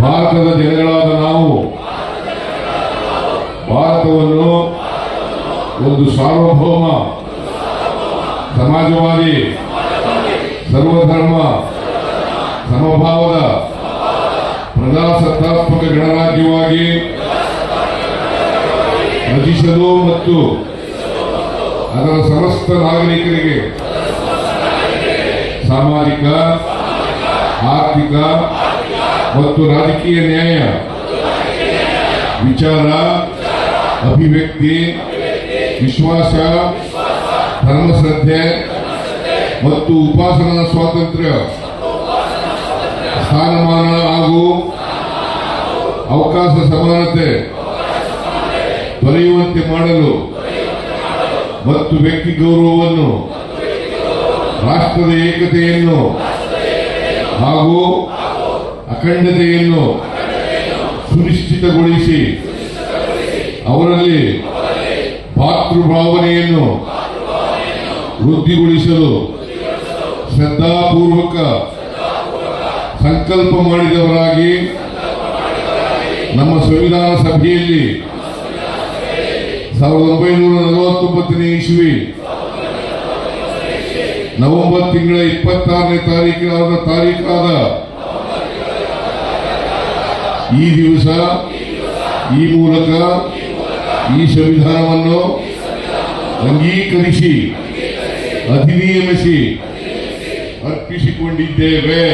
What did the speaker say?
ಭಾರತದ ಜನಗಳಾದ ನಾವು ಭಾರತವನ್ನು ಒಂದು ಸಾರ್ವಭೌಮ ಸಮಾಜವಾದಿ ಸರ್ವಧರ್ಮ ಸಮಭಾವದ ಪ್ರಜಾಸತ್ತಾತ್ಮಕ ಗಣರಾಜ್ಯವಾಗಿ ರಚಿಸಲು ಮತ್ತು ಅದರ ಸಮಸ್ತ ನಾಗರಿಕರಿಗೆ ಸಾಮಾಜಿಕ ಆರ್ಥಿಕ ಮತ್ತು ರಾಜಕೀಯ ನ್ಯಾಯ ವಿಚಾರ ಅಭಿವ್ಯಕ್ತಿ ವಿಶ್ವಾಸ ಧರ್ಮಶ್ರದ್ಧೆ ಮತ್ತು ಉಪಾಸನಾ ಸ್ವಾತಂತ್ರ್ಯ ಸ್ಥಾನಮಾನ ಹಾಗೂ ಅವಕಾಶ ಸಮಾನತೆ ದೊರೆಯುವಂತೆ ಮಾಡಲು ಮತ್ತು ವ್ಯಕ್ತಿ ಗೌರವವನ್ನು ರಾಷ್ಟ್ರದ ಏಕತೆಯನ್ನು ಹಾಗೂ ಅಖಂಡತೆಯನ್ನು ಸುನಿಶ್ಚಿತಗೊಳಿಸಿ ಅವರಲ್ಲಿ ಭಾತೃಭಾವನೆಯನ್ನು ವೃದ್ಧಿಗೊಳಿಸಲು ಶ್ರದ್ಧಾಪೂರ್ವಕ ಸಂಕಲ್ಪ ಮಾಡಿದವರಾಗಿ ನಮ್ಮ ಸಂವಿಧಾನ ಸಭೆಯಲ್ಲಿ 1949ನೇ ಇಸ್ವಿ ನವೆಂಬರ್ ತಿಂಗಳ 26ನೇ ತಾರೀಖಾದ ಈ ದಿವಸ ಈ ಮೂಲಕ ಈ ಸಂವಿಧಾನವನ್ನು ಅಂಗೀಕರಿಸಿ ಅಧಿನಿಯಮಿಸಿ ಅರ್ಪಿಸಿಕೊಂಡಿದ್ದೇವೆ.